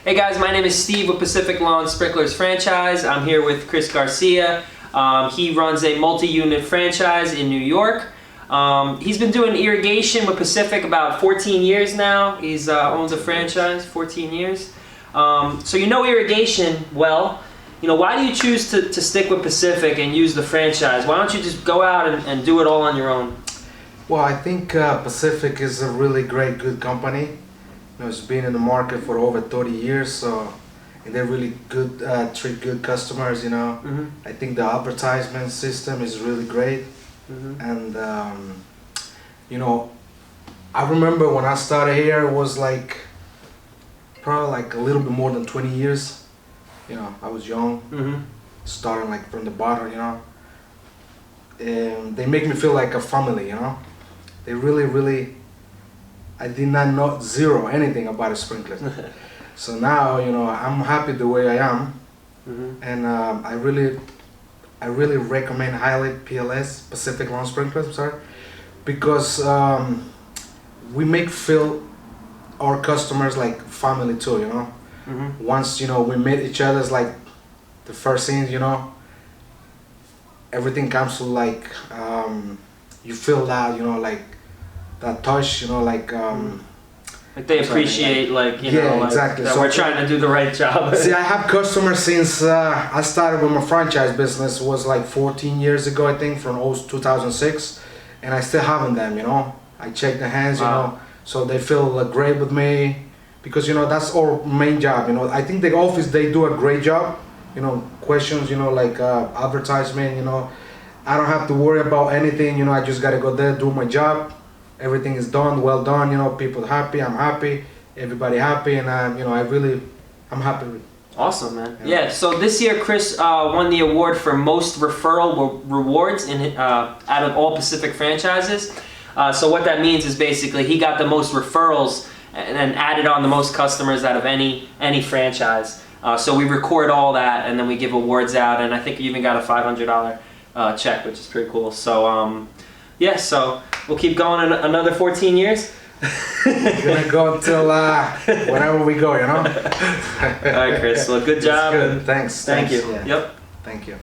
Hey guys, my name is Steve with Pacific Lawn Sprinklers Franchise. I'm here with Chris Garcia. He runs a multi-unit franchise in New York. He's been doing irrigation with Pacific about 14 years now. He's owns a franchise, 14 years. So you know irrigation well. You know, why do you choose to stick with Pacific and use the franchise? Why don't you just go out and do it all on your own? Well, I think Pacific is a really great, good company. You know, it's been in the market for over 30 years, so and they're really good, treat good customers. You know, I think the advertisement system is really great, and you know, I remember when I started here, it was like probably like a little bit more than 20 years. You know, I was young, starting like from the bottom. You know, and they make me feel like a family. You know. They really, I did not know zero anything about a sprinkler. So now, you know, I'm happy the way I am, and I really recommend highly PLS, Pacific Lawn Sprinklers. I'm sorry, because we make feel our customers like family too. You know, once you know we meet each other, it's like the first thing. You know, everything comes to like you feel that, you know, like that touch, you know, like they appreciate, like, you know, like exactly. that so we're trying to do the right job. See, I have customers since I started with my franchise business was like 14 years ago, I think, from 2006, and I still have them. You know, I check the hands, you know, so they feel great with me because, you know, that's our main job. You know, I think the office, they do a great job. You know, questions, you know, like advertisement, you know. I don't have to worry about anything, you know, I just gotta go there, do my job. Everything is done, well done, you know, people happy, I'm happy, everybody happy, and you know, I'm happy with it. Awesome, man. Yeah, so this year Chris won the award for most referral rewards out of all Pacific franchises. So what that means is basically he got the most referrals and added on the most customers out of any franchise. So we record all that and then we give awards out, and I think you even got a $500 check, which is pretty cool. So yeah, so we'll keep going another 14 years. Gonna go until whenever we go, you know. All right, Chris. Well, good job. Good. Thanks. Thank you. Yeah. Yep. Thank you.